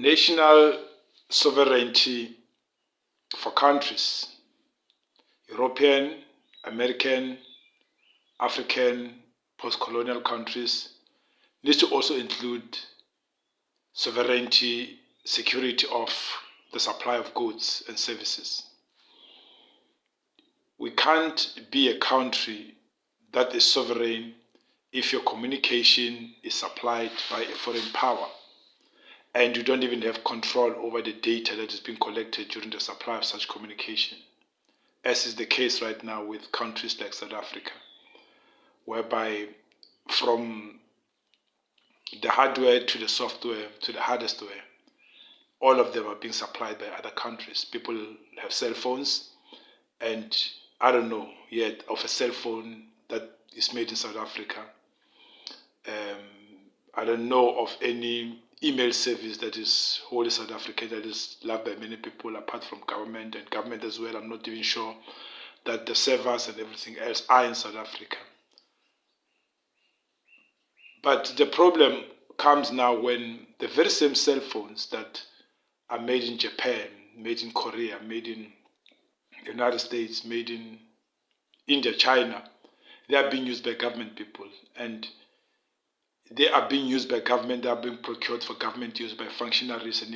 national sovereignty for countries, European, American, African, post-colonial countries, needs to also include sovereignty, security of the supply of goods and services. We can't be a country that is sovereign if your communication is supplied by a foreign power and you don't even have control over the data that is being collected during the supply of such communication, as is the case right now with countries like South Africa, whereby from the hardware to the software to the hardware, all of them are being supplied by other countries. People have cell phones, and I don't know yet of a cell phone that is made in South Africa. I don't know of any email service that is wholly South African that is loved by many people apart from government, and government as well. I'm not even sure that the servers and everything else are in South Africa. But the problem comes now when the very same cell phones that are made in Japan, made in Korea, made in the United States, made in India, China, they are being used by government people, and they are being used by government, they are being procured for government use by functionaries and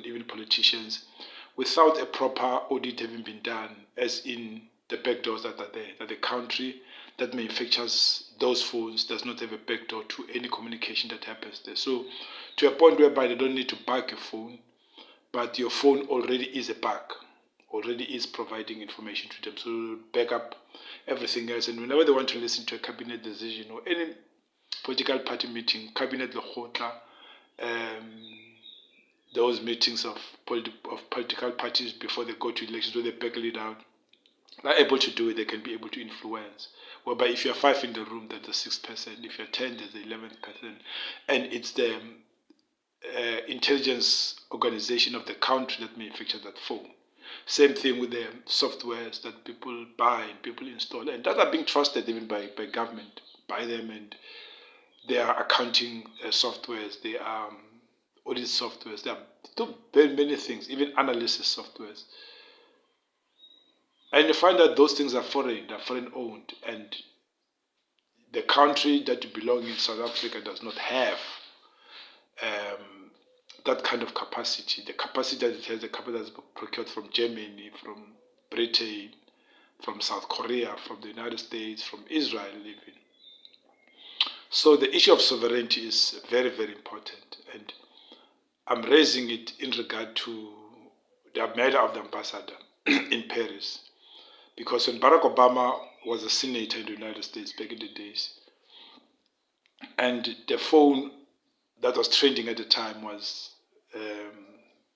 even politicians without a proper audit having been done, as in the backdoors that are there, that the country that manufactures those phones does not have a backdoor to any communication that happens there. So to a point whereby they don't need to bug a phone, but your phone already is a bug, already is providing information to them. So back up everything else. And whenever they want to listen to a cabinet decision or any political party meeting, cabinet lekgotla, those meetings of political parties before they go to elections where they battle it out, they're able to do it, they can be able to influence. Whereby if you're 5 in the room, there's the 6th person. If you're 10, there's the 11th person. And it's the intelligence organization of the country that manufactures that phone. Same thing with the softwares that people buy and people install, and that are being trusted even by government, by them, and they are accounting softwares, they are audit softwares, they are do very many things, even analysis softwares. And you find that those things are foreign, they're foreign owned, and the country that you belong in, South Africa, does not have that kind of capacity. The capacity that it has, the capacity that's procured from Germany, from Britain, from South Korea, from the United States, from Israel even. So the issue of sovereignty is very, very important, and I'm raising it in regard to the matter of the ambassador in Paris, because when Barack Obama was a senator in the United States back in the days, and the phone that was trending at the time was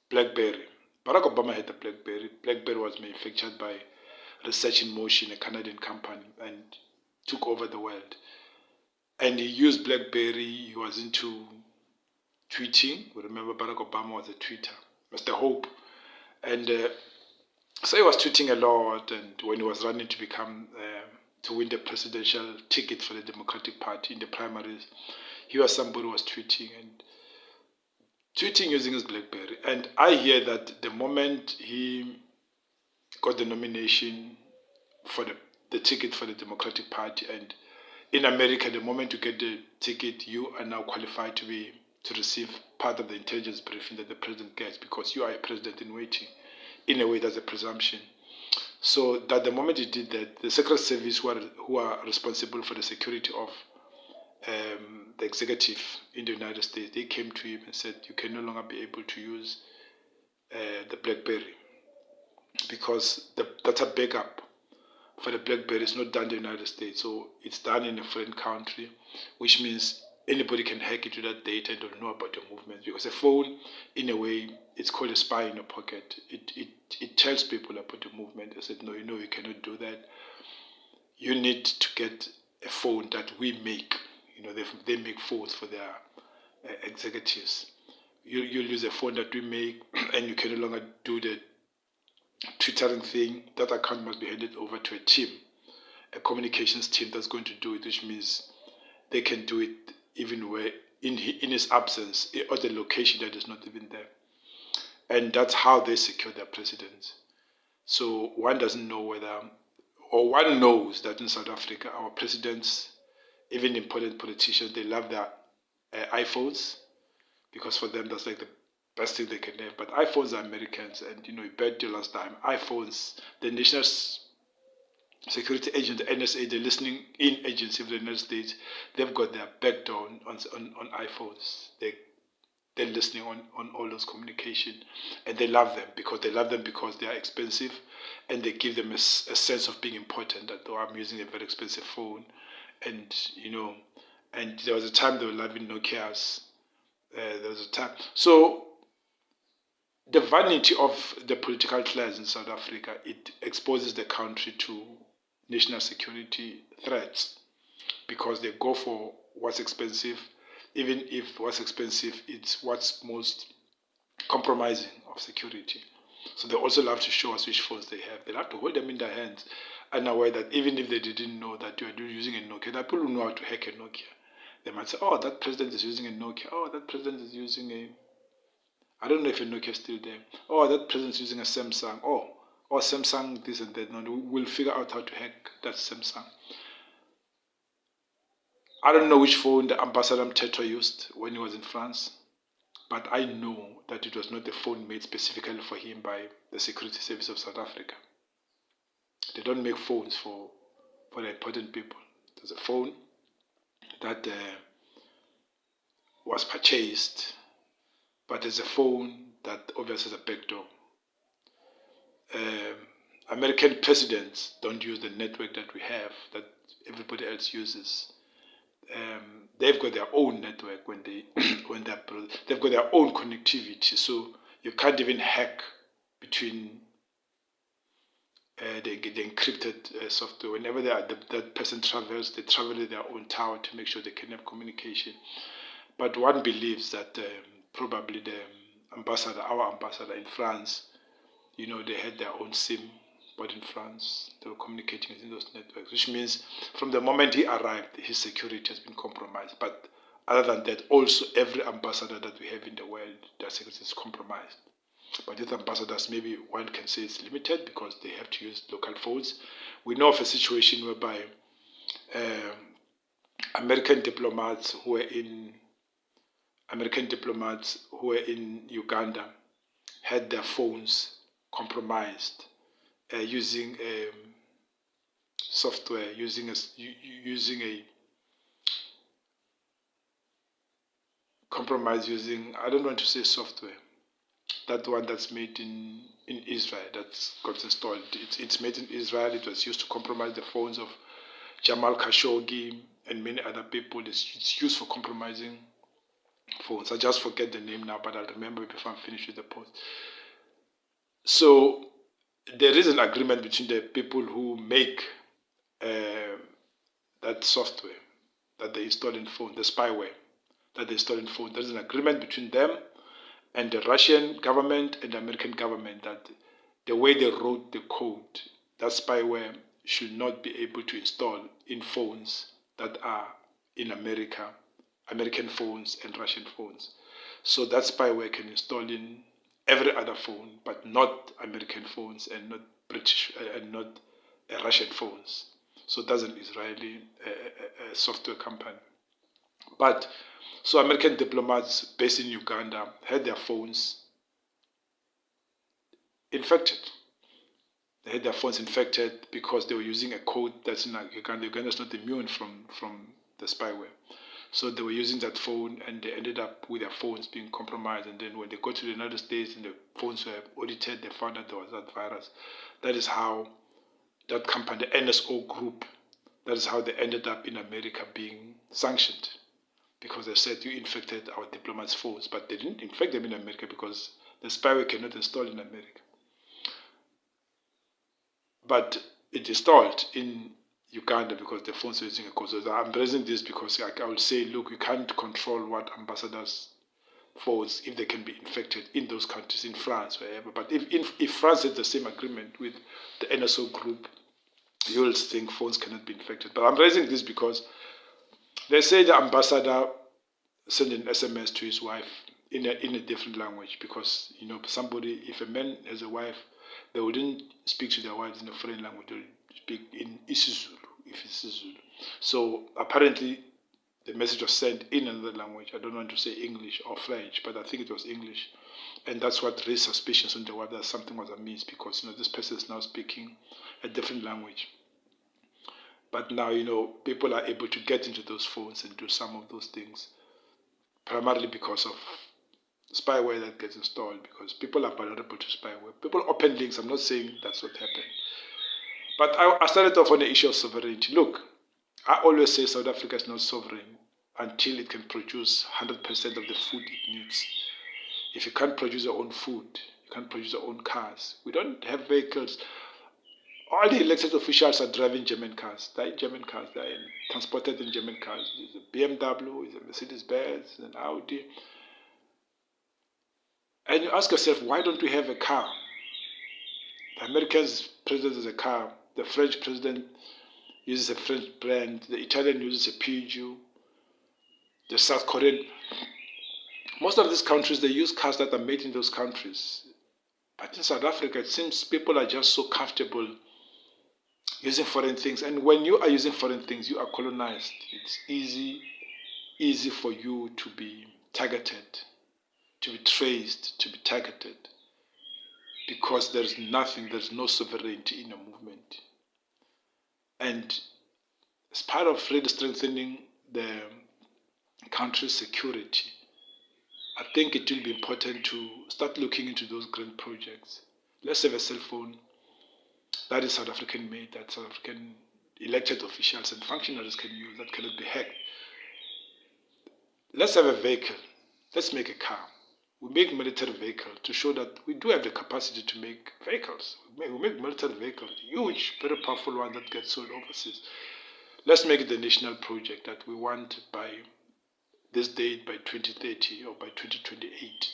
BlackBerry. Barack Obama had the BlackBerry. BlackBerry was manufactured by Research in Motion, a Canadian company, and took over the world. And he used BlackBerry. He was into tweeting. We remember Barack Obama was a tweeter, Mr. Hope. And so he was tweeting a lot. And when he was running to become, to win the presidential ticket for the Democratic Party in the primaries, he was somebody who was tweeting using his BlackBerry. And I hear that the moment he got the nomination for the ticket for the Democratic Party, and in America, the moment you get the ticket, you are now qualified to receive part of the intelligence briefing that the president gets, because you are a president in waiting. In a way, that's a presumption. So that the moment he did that, the Secret Service, who are responsible for the security of the executive in the United States, they came to him and said, you can no longer be able to use the BlackBerry, because the data backup for the BlackBerry is not done in the United States, so it's done in a foreign country, which means anybody can hack into that data and don't know about your movements. Because a phone, in a way, it's called a spy in your pocket. It tells people about your movement. I said, no, you cannot do that. You need to get a phone that we make. They make phones for their executives. You'll use a phone that we make, and you can no longer do the Twittering thing. That account must be handed over to a team, a communications team that's going to do it, which means they can do it even in his absence, or the location that is not even there. And that's how they secure their presidents. So one doesn't know whether, or one knows that in South Africa, our presidents, even important politicians, they love their iPhones, because for them that's like the best thing they can have. But iPhones are Americans, and you bet you last time, iPhones, the National Security Agent, the NSA, the listening in agency of the United States, they've got their backdoor on iPhones. They're listening on all those communication, and they love them because they are expensive, and they give them a sense of being important, that I'm using a very expensive phone. And and there was a time they were loving Nokia's. There was a time. So the vanity of the political class in South Africa, it exposes the country to national security threats, because they go for what's expensive, even if what's expensive it's what's most compromising of security. So they also love to show us which phones they have. They love to hold them in their hands, unaware that even if they didn't know that you are using a Nokia, that people who know how to hack a Nokia. They might say, oh, that president is using a Nokia. Oh, that president is using I don't know if a Nokia is still there. Oh, that president is using a Samsung. Oh, Samsung this and that. No, we'll figure out how to hack that Samsung. I don't know which phone the Ambassador Mteto used when he was in France, but I know that it was not a phone made specifically for him by the Security Service of South Africa. They don't make phones for the important people. There's a phone that was purchased, but there's a phone that obviously has a backdoor. American presidents don't use the network that we have, that everybody else uses. They've got their own network when they've got their own connectivity, so you can't even hack between the encrypted software. Whenever that person travels, they travel in their own tower to make sure they can have communication. But one believes that probably our ambassador in France, they had their own SIM, but in France, they were communicating within those networks, which means from the moment he arrived, his security has been compromised. But other than that, also every ambassador that we have in the world, their security is compromised. But with ambassadors, maybe one can say it's limited because they have to use local phones. We know of a situation whereby American diplomats who were in Uganda had their phones compromised using software, using a compromise using, I don't want to say software, that one that's made in Israel, that's got installed. It's made in Israel. It was used to compromise the phones of Jamal Khashoggi and many other people. It's used for compromising phones. I just forget the name now, but I'll remember before I'm finished with the post. So there is an agreement between the people who make that software that they install in phone, the spyware that they install in phone. There's an agreement between them and the Russian government and the American government that the way they wrote the code, that spyware should not be able to install in phones that are in America, American phones and Russian phones. So that spyware can install in every other phone, but not American phones and not British and not Russian phones. So that's an Israeli software company. But so American diplomats based in Uganda had their phones infected. They had their phones infected because they were using a code that's in Uganda. Uganda is not immune from the spyware. So they were using that phone, and they ended up with their phones being compromised. And then when they got to the United States and the phones were audited, they found out there was that virus. That is how that company, the NSO group, that is how they ended up in America being sanctioned. Because they said you infected our diplomats' phones, but they didn't infect them in America because the spyware cannot install in America. But it installed in Uganda because the phones were using a code. So I'm raising this because I will say, look, you can't control what ambassadors' phones, if they can be infected in those countries, in France, wherever. But if France had the same agreement with the NSO group, you'll think phones cannot be infected. But I'm raising this because they say the ambassador send an SMS to his wife in a different language, because somebody, if a man has a wife, they wouldn't speak to their wives in a foreign language. They would speak in isiZulu, if it's Zulu. So apparently the message was sent in another language. I don't want to say English or French, but I think it was English. And that's what raised suspicions on the web that something was amiss, because this person is now speaking a different language. But now, people are able to get into those phones and do some of those things, primarily because of spyware that gets installed, because people are vulnerable to spyware. People open links. I'm not saying that's what happened. But I started off on the issue of sovereignty. Look, I always say South Africa is not sovereign until it can produce 100% of the food it needs. If you can't produce your own food, you can't produce your own cars. We don't have vehicles. All the elected officials are driving German cars. They're in German cars. They're transported in German cars. It's a BMW, it's a Mercedes-Benz, an Audi. And you ask yourself, why don't we have a car? The American president has a car. The French president uses a French brand. The Italian uses a Peugeot. The South Korean. Most of these countries, they use cars that are made in those countries. But in South Africa, it seems people are just so comfortable using foreign things. And when you are using foreign things, you are colonized. It's easy for you to be targeted, to be traced, to be targeted. Because there's no sovereignty in a movement. And as part of really strengthening the country's security, I think it will be important to start looking into those grand projects. Let's have a cell phone that is South African made, that South African elected officials and functionaries can use, that cannot be hacked. Let's have a vehicle. Let's make a car. We make military vehicles to show that we do have the capacity to make vehicles. We make military vehicles, huge, very powerful one that gets sold overseas. Let's make it a national project that we want by this date, by 2030 or by 2028,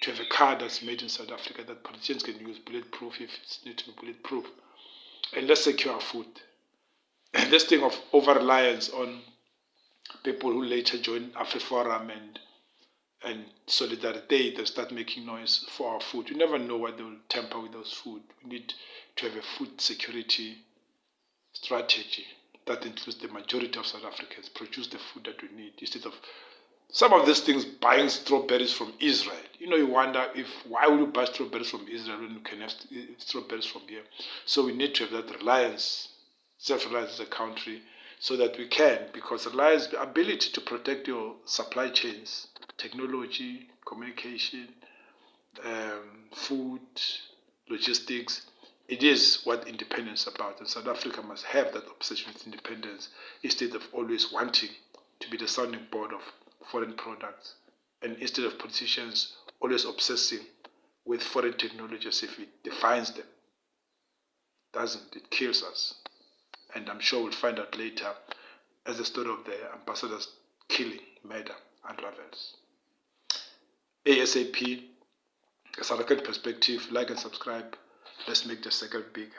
to have a car that's made in South Africa that politicians can use, bulletproof if it needs to be bulletproof. And let's secure our food. And this thing of over-reliance on people who later join AfriForum and Solidarity, they start making noise for our food. You never know what they will tamper with those food. We need to have a food security strategy that includes the majority of South Africans produce the food that we need, instead of some of these things buying strawberries from Israel. You wonder why would you buy strawberries from Israel when you can have strawberries from here? So we need to have that reliance, self-reliance as a country, so that we can, because reliance, the ability to protect your supply chains, technology, communication, food, logistics, it is what independence is about. And South Africa must have that obsession with independence, instead of always wanting to be the sounding board of foreign products, and instead of politicians always obsessing with foreign technology as if it defines them. Doesn't. It kills us. And I'm sure we'll find out later as the story of the ambassador's killing, murder, unravels. ASAP, a South African perspective. Like and subscribe. Let's make the circle bigger.